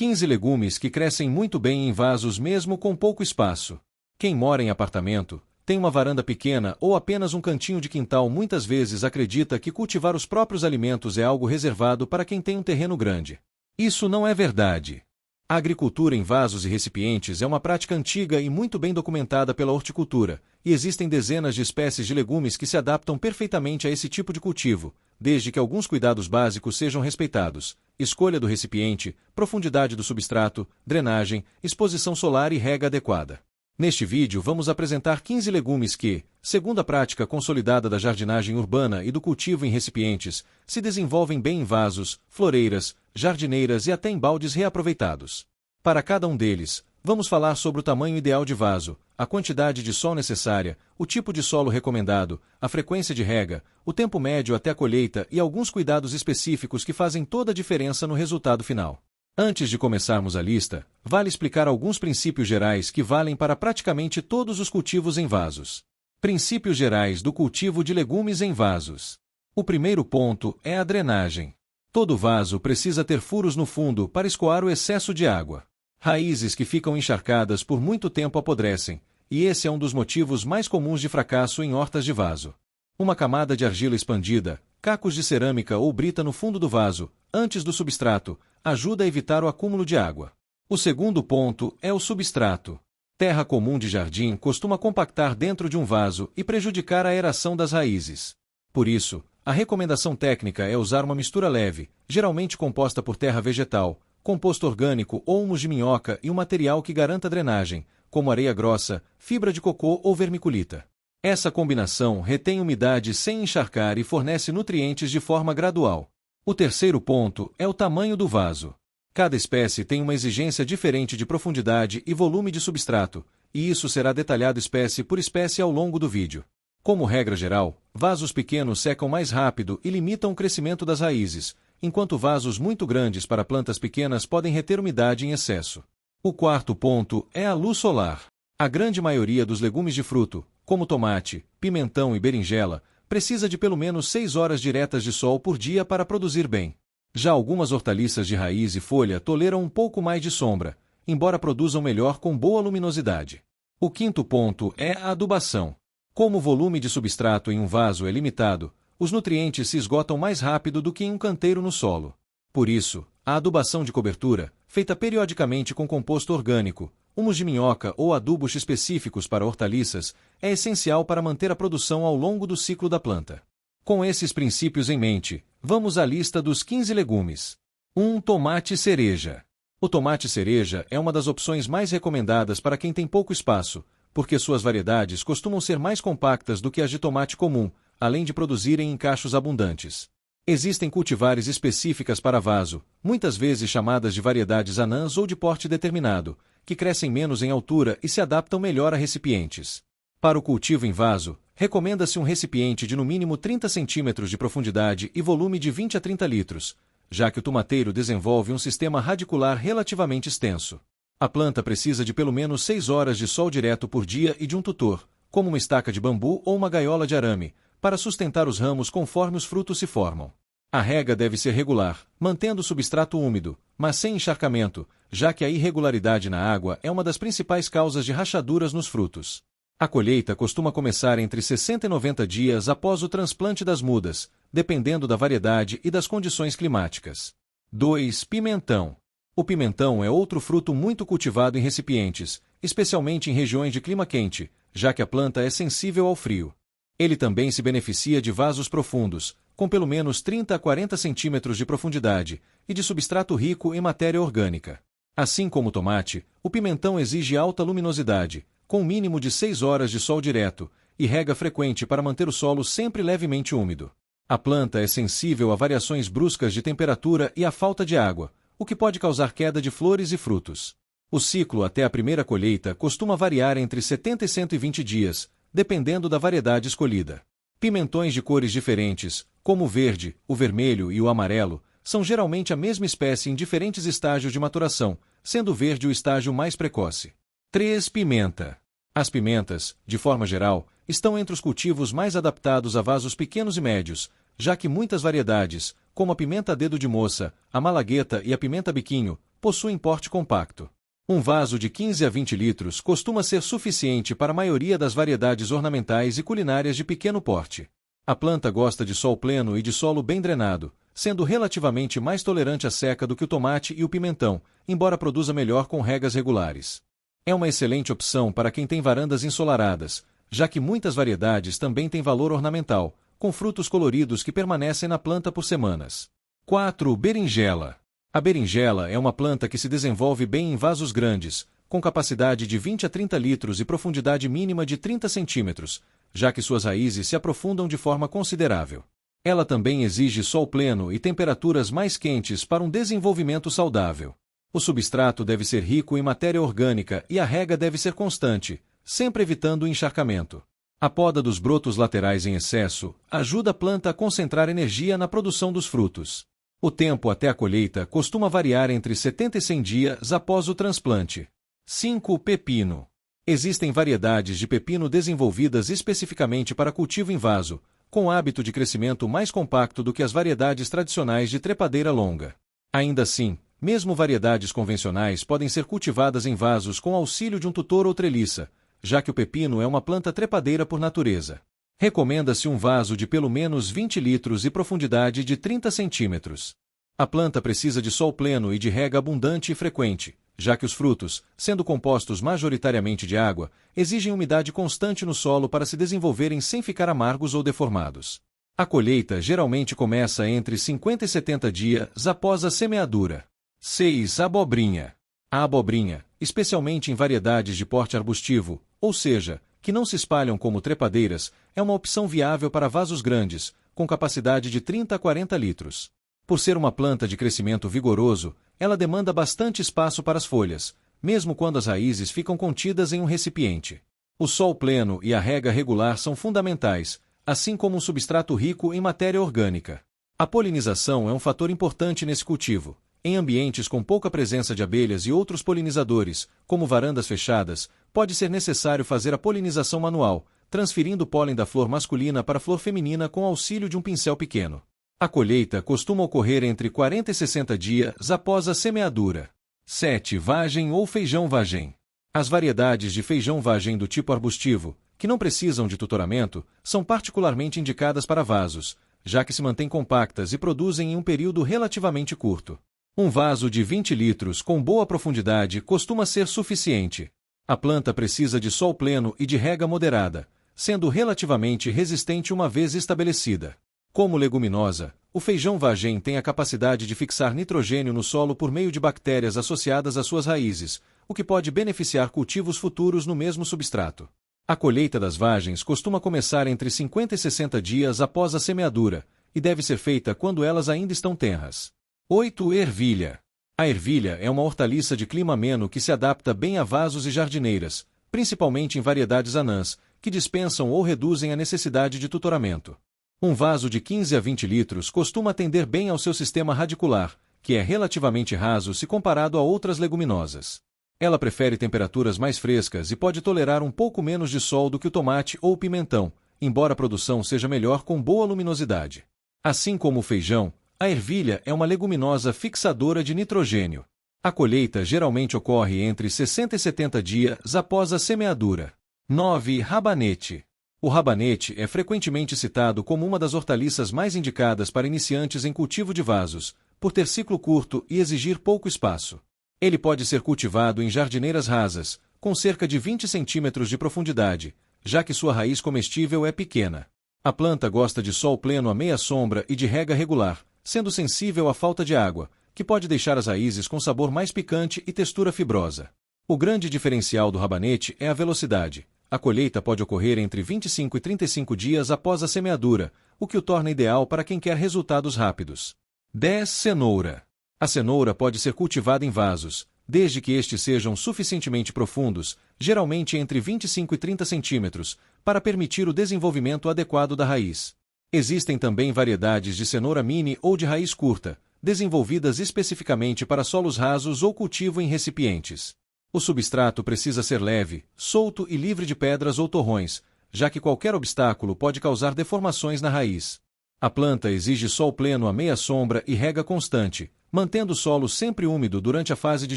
15 legumes que crescem muito bem em vasos mesmo com pouco espaço. Quem mora em apartamento, tem uma varanda pequena ou apenas um cantinho de quintal muitas vezes acredita que cultivar os próprios alimentos é algo reservado para quem tem um terreno grande. Isso não é verdade. A agricultura em vasos e recipientes é uma prática antiga e muito bem documentada pela horticultura, e existem dezenas de espécies de legumes que se adaptam perfeitamente a esse tipo de cultivo, desde que alguns cuidados básicos sejam respeitados: escolha do recipiente, profundidade do substrato, drenagem, exposição solar e rega adequada. Neste vídeo vamos apresentar 15 legumes que, segundo a prática consolidada da jardinagem urbana e do cultivo em recipientes, se desenvolvem bem em vasos, floreiras, jardineiras e até em baldes reaproveitados. Para cada um deles, vamos falar sobre o tamanho ideal de vaso, a quantidade de sol necessária, o tipo de solo recomendado, a frequência de rega, o tempo médio até a colheita e alguns cuidados específicos que fazem toda a diferença no resultado final. Antes de começarmos a lista, vale explicar alguns princípios gerais que valem para praticamente todos os cultivos em vasos. Princípios gerais do cultivo de legumes em vasos. O primeiro ponto é a drenagem. Todo vaso precisa ter furos no fundo para escoar o excesso de água. Raízes que ficam encharcadas por muito tempo apodrecem, e esse é um dos motivos mais comuns de fracasso em hortas de vaso. Uma camada de argila expandida, cacos de cerâmica ou brita no fundo do vaso, antes do substrato, ajuda a evitar o acúmulo de água. O segundo ponto é o substrato. Terra comum de jardim costuma compactar dentro de um vaso e prejudicar a aeração das raízes. Por isso, a recomendação técnica é usar uma mistura leve, geralmente composta por terra vegetal, composto orgânico ou humus de minhoca e um material que garanta drenagem, como areia grossa, fibra de cocô ou vermiculita. Essa combinação retém umidade sem encharcar e fornece nutrientes de forma gradual. O terceiro ponto é o tamanho do vaso. Cada espécie tem uma exigência diferente de profundidade e volume de substrato, e isso será detalhado espécie por espécie ao longo do vídeo. Como regra geral, vasos pequenos secam mais rápido e limitam o crescimento das raízes, enquanto vasos muito grandes para plantas pequenas podem reter umidade em excesso. O quarto ponto é a luz solar. A grande maioria dos legumes de fruto, como tomate, pimentão e berinjela, precisa de pelo menos 6 horas diretas de sol por dia para produzir bem. Já algumas hortaliças de raiz e folha toleram um pouco mais de sombra, embora produzam melhor com boa luminosidade. O quinto ponto é a adubação. Como o volume de substrato em um vaso é limitado, os nutrientes se esgotam mais rápido do que em um canteiro no solo. Por isso, a adubação de cobertura, feita periodicamente com composto orgânico, humus de minhoca ou adubos específicos para hortaliças, é essencial para manter a produção ao longo do ciclo da planta. Com esses princípios em mente, vamos à lista dos 15 legumes. 1. Tomate cereja. O tomate cereja é uma das opções mais recomendadas para quem tem pouco espaço, porque suas variedades costumam ser mais compactas do que as de tomate comum, além de produzirem em cachos abundantes. Existem cultivares específicas para vaso, muitas vezes chamadas de variedades anãs ou de porte determinado, que crescem menos em altura e se adaptam melhor a recipientes. Para o cultivo em vaso, recomenda-se um recipiente de no mínimo 30 cm de profundidade e volume de 20 a 30 litros, já que o tomateiro desenvolve um sistema radicular relativamente extenso. A planta precisa de pelo menos 6 horas de sol direto por dia e de um tutor, como uma estaca de bambu ou uma gaiola de arame, para sustentar os ramos conforme os frutos se formam. A rega deve ser regular, mantendo o substrato úmido, mas sem encharcamento, já que a irregularidade na água é uma das principais causas de rachaduras nos frutos. A colheita costuma começar entre 60 e 90 dias após o transplante das mudas, dependendo da variedade e das condições climáticas. 2. Pimentão. O pimentão é outro fruto muito cultivado em recipientes, especialmente em regiões de clima quente, já que a planta é sensível ao frio. Ele também se beneficia de vasos profundos, com pelo menos 30 a 40 centímetros de profundidade, e de substrato rico em matéria orgânica. Assim como o tomate, o pimentão exige alta luminosidade, com um mínimo de 6 horas de sol direto, e rega frequente para manter o solo sempre levemente úmido. A planta é sensível a variações bruscas de temperatura e à falta de água, o que pode causar queda de flores e frutos. O ciclo até a primeira colheita costuma variar entre 70 e 120 dias, dependendo da variedade escolhida. Pimentões de cores diferentes, como o verde, o vermelho e o amarelo, são geralmente a mesma espécie em diferentes estágios de maturação, sendo o verde o estágio mais precoce. 3. Pimenta. As pimentas, de forma geral, estão entre os cultivos mais adaptados a vasos pequenos e médios, já que muitas variedades, como a pimenta dedo de moça, a malagueta e a pimenta biquinho, possuem porte compacto. Um vaso de 15 a 20 litros costuma ser suficiente para a maioria das variedades ornamentais e culinárias de pequeno porte. A planta gosta de sol pleno e de solo bem drenado, sendo relativamente mais tolerante à seca do que o tomate e o pimentão, embora produza melhor com regas regulares. É uma excelente opção para quem tem varandas ensolaradas, já que muitas variedades também têm valor ornamental, com frutos coloridos que permanecem na planta por semanas. 4. Berinjela. A berinjela é uma planta que se desenvolve bem em vasos grandes, com capacidade de 20 a 30 litros e profundidade mínima de 30 centímetros, já que suas raízes se aprofundam de forma considerável. Ela também exige sol pleno e temperaturas mais quentes para um desenvolvimento saudável. O substrato deve ser rico em matéria orgânica e a rega deve ser constante, sempre evitando o encharcamento. A poda dos brotos laterais em excesso ajuda a planta a concentrar energia na produção dos frutos. O tempo até a colheita costuma variar entre 70 e 100 dias após o transplante. 5. Pepino. Existem variedades de pepino desenvolvidas especificamente para cultivo em vaso, com hábito de crescimento mais compacto do que as variedades tradicionais de trepadeira longa. Ainda assim, mesmo variedades convencionais podem ser cultivadas em vasos com auxílio de um tutor ou treliça, já que o pepino é uma planta trepadeira por natureza. Recomenda-se um vaso de pelo menos 20 litros e profundidade de 30 centímetros. A planta precisa de sol pleno e de rega abundante e frequente, já que os frutos, sendo compostos majoritariamente de água, exigem umidade constante no solo para se desenvolverem sem ficar amargos ou deformados. A colheita geralmente começa entre 50 e 70 dias após a semeadura. 6. Abobrinha. A abobrinha, especialmente em variedades de porte arbustivo, ou seja, que não se espalham como trepadeiras, é uma opção viável para vasos grandes, com capacidade de 30 a 40 litros. Por ser uma planta de crescimento vigoroso, ela demanda bastante espaço para as folhas, mesmo quando as raízes ficam contidas em um recipiente. O sol pleno e a rega regular são fundamentais, assim como um substrato rico em matéria orgânica. A polinização é um fator importante nesse cultivo. Em ambientes com pouca presença de abelhas e outros polinizadores, como varandas fechadas, pode ser necessário fazer a polinização manual, transferindo o pólen da flor masculina para a flor feminina com auxílio de um pincel pequeno. A colheita costuma ocorrer entre 40 e 60 dias após a semeadura. 7. Vagem ou feijão vagem. As variedades de feijão vagem do tipo arbustivo, que não precisam de tutoramento, são particularmente indicadas para vasos, já que se mantêm compactas e produzem em um período relativamente curto. Um vaso de 20 litros com boa profundidade costuma ser suficiente. A planta precisa de sol pleno e de rega moderada, sendo relativamente resistente uma vez estabelecida. Como leguminosa, o feijão vagem tem a capacidade de fixar nitrogênio no solo por meio de bactérias associadas às suas raízes, o que pode beneficiar cultivos futuros no mesmo substrato. A colheita das vagens costuma começar entre 50 e 60 dias após a semeadura, e deve ser feita quando elas ainda estão tenras. 8. Ervilha. A ervilha é uma hortaliça de clima ameno que se adapta bem a vasos e jardineiras, principalmente em variedades anãs, que dispensam ou reduzem a necessidade de tutoramento. Um vaso de 15 a 20 litros costuma atender bem ao seu sistema radicular, que é relativamente raso se comparado a outras leguminosas. Ela prefere temperaturas mais frescas e pode tolerar um pouco menos de sol do que o tomate ou o pimentão, embora a produção seja melhor com boa luminosidade. Assim como o feijão, a ervilha é uma leguminosa fixadora de nitrogênio. A colheita geralmente ocorre entre 60 e 70 dias após a semeadura. 9. Rabanete. O rabanete é frequentemente citado como uma das hortaliças mais indicadas para iniciantes em cultivo de vasos, por ter ciclo curto e exigir pouco espaço. Ele pode ser cultivado em jardineiras rasas, com cerca de 20 centímetros de profundidade, já que sua raiz comestível é pequena. A planta gosta de sol pleno à meia sombra e de rega regular, sendo sensível à falta de água, que pode deixar as raízes com sabor mais picante e textura fibrosa. O grande diferencial do rabanete é a velocidade. A colheita pode ocorrer entre 25 e 35 dias após a semeadura, o que o torna ideal para quem quer resultados rápidos. 10. Cenoura. A cenoura pode ser cultivada em vasos, desde que estes sejam suficientemente profundos, geralmente entre 25 e 30 centímetros, para permitir o desenvolvimento adequado da raiz. Existem também variedades de cenoura mini ou de raiz curta, desenvolvidas especificamente para solos rasos ou cultivo em recipientes. O substrato precisa ser leve, solto e livre de pedras ou torrões, já que qualquer obstáculo pode causar deformações na raiz. A planta exige sol pleno à meia sombra e rega constante, mantendo o solo sempre úmido durante a fase de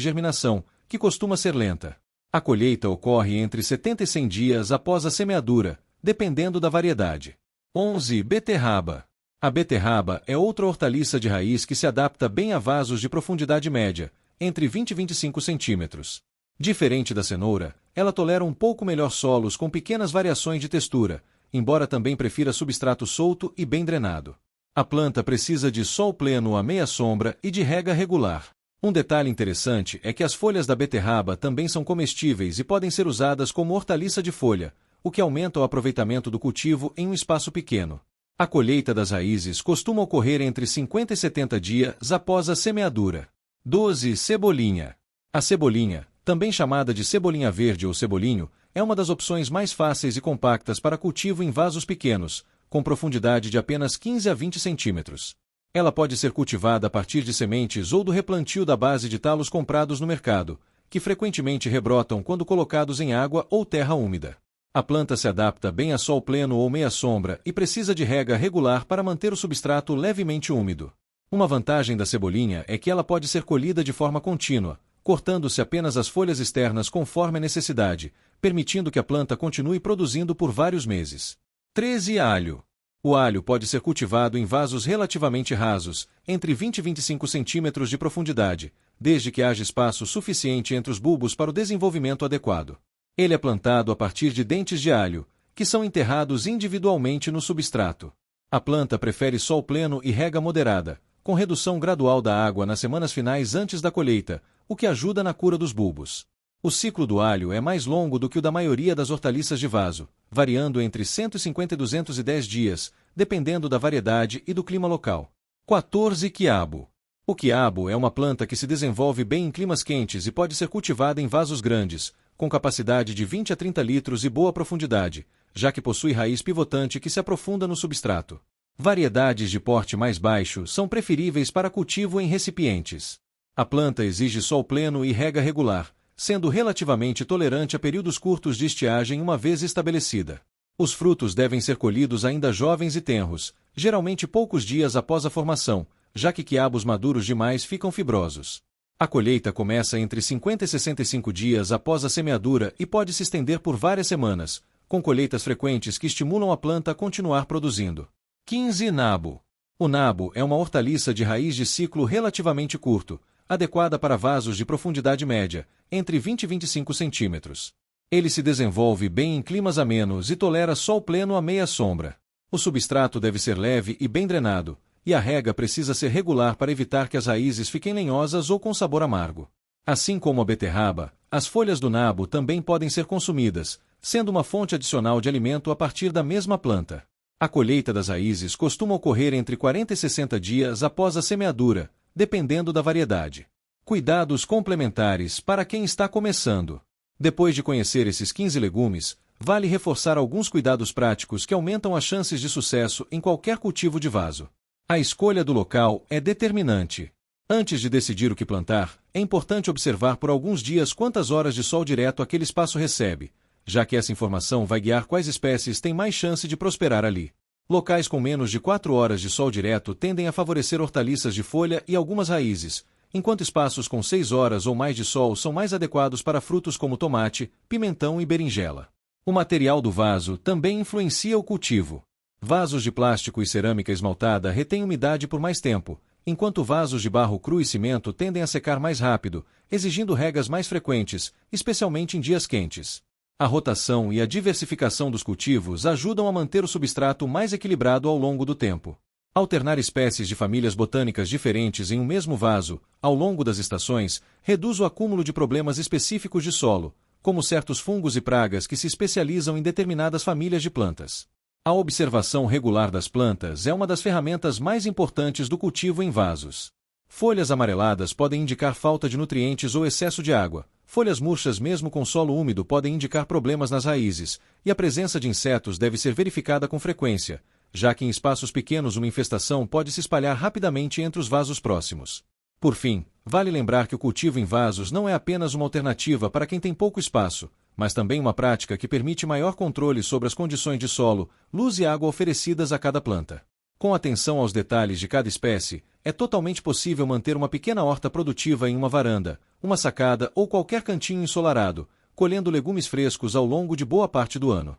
germinação, que costuma ser lenta. A colheita ocorre entre 70 e 100 dias após a semeadura, dependendo da variedade. 11. Beterraba. A beterraba é outra hortaliça de raiz que se adapta bem a vasos de profundidade média, entre 20 e 25 centímetros. Diferente da cenoura, ela tolera um pouco melhor solos com pequenas variações de textura, embora também prefira substrato solto e bem drenado. A planta precisa de sol pleno à meia sombra e de rega regular. Um detalhe interessante é que as folhas da beterraba também são comestíveis e podem ser usadas como hortaliça de folha, o que aumenta o aproveitamento do cultivo em um espaço pequeno. A colheita das raízes costuma ocorrer entre 50 e 70 dias após a semeadura. 12. Cebolinha. A cebolinha, também chamada de cebolinha verde ou cebolinho, é uma das opções mais fáceis e compactas para cultivo em vasos pequenos, com profundidade de apenas 15 a 20 centímetros. Ela pode ser cultivada a partir de sementes ou do replantio da base de talos comprados no mercado, que frequentemente rebrotam quando colocados em água ou terra úmida. A planta se adapta bem a sol pleno ou meia sombra e precisa de rega regular para manter o substrato levemente úmido. Uma vantagem da cebolinha é que ela pode ser colhida de forma contínua, cortando-se apenas as folhas externas conforme a necessidade, permitindo que a planta continue produzindo por vários meses. 13. Alho. O alho pode ser cultivado em vasos relativamente rasos, entre 20 e 25 centímetros de profundidade, desde que haja espaço suficiente entre os bulbos para o desenvolvimento adequado. Ele é plantado a partir de dentes de alho, que são enterrados individualmente no substrato. A planta prefere sol pleno e rega moderada, com redução gradual da água nas semanas finais antes da colheita, o que ajuda na cura dos bulbos. O ciclo do alho é mais longo do que o da maioria das hortaliças de vaso, variando entre 150 e 210 dias, dependendo da variedade e do clima local. 14. Quiabo. O quiabo é uma planta que se desenvolve bem em climas quentes e pode ser cultivada em vasos grandes, com capacidade de 20 a 30 litros e boa profundidade, já que possui raiz pivotante que se aprofunda no substrato. Variedades de porte mais baixo são preferíveis para cultivo em recipientes. A planta exige sol pleno e rega regular, sendo relativamente tolerante a períodos curtos de estiagem uma vez estabelecida. Os frutos devem ser colhidos ainda jovens e tenros, geralmente poucos dias após a formação, já que quiabos maduros demais ficam fibrosos. A colheita começa entre 50 e 65 dias após a semeadura e pode se estender por várias semanas, com colheitas frequentes que estimulam a planta a continuar produzindo. 15. Nabo. O nabo é uma hortaliça de raiz de ciclo relativamente curto, adequada para vasos de profundidade média, entre 20 e 25 centímetros. Ele se desenvolve bem em climas amenos e tolera sol pleno à meia sombra. O substrato deve ser leve e bem drenado, e a rega precisa ser regular para evitar que as raízes fiquem lenhosas ou com sabor amargo. Assim como a beterraba, as folhas do nabo também podem ser consumidas, sendo uma fonte adicional de alimento a partir da mesma planta. A colheita das raízes costuma ocorrer entre 40 e 60 dias após a semeadura, dependendo da variedade. Cuidados complementares para quem está começando. Depois de conhecer esses 15 legumes, vale reforçar alguns cuidados práticos que aumentam as chances de sucesso em qualquer cultivo de vaso. A escolha do local é determinante. Antes de decidir o que plantar, é importante observar por alguns dias quantas horas de sol direto aquele espaço recebe, já que essa informação vai guiar quais espécies têm mais chance de prosperar ali. Locais com menos de 4 horas de sol direto tendem a favorecer hortaliças de folha e algumas raízes, enquanto espaços com 6 horas ou mais de sol são mais adequados para frutos como tomate, pimentão e berinjela. O material do vaso também influencia o cultivo. Vasos de plástico e cerâmica esmaltada retêm umidade por mais tempo, enquanto vasos de barro cru e cimento tendem a secar mais rápido, exigindo regas mais frequentes, especialmente em dias quentes. A rotação e a diversificação dos cultivos ajudam a manter o substrato mais equilibrado ao longo do tempo. Alternar espécies de famílias botânicas diferentes em um mesmo vaso, ao longo das estações, reduz o acúmulo de problemas específicos de solo, como certos fungos e pragas que se especializam em determinadas famílias de plantas. A observação regular das plantas é uma das ferramentas mais importantes do cultivo em vasos. Folhas amareladas podem indicar falta de nutrientes ou excesso de água. Folhas murchas mesmo com solo úmido podem indicar problemas nas raízes, e a presença de insetos deve ser verificada com frequência, já que em espaços pequenos uma infestação pode se espalhar rapidamente entre os vasos próximos. Por fim, vale lembrar que o cultivo em vasos não é apenas uma alternativa para quem tem pouco espaço, mas também uma prática que permite maior controle sobre as condições de solo, luz e água oferecidas a cada planta. Com atenção aos detalhes de cada espécie, É totalmente possível manter uma pequena horta produtiva em uma varanda, uma sacada ou qualquer cantinho ensolarado, colhendo legumes frescos ao longo de boa parte do ano.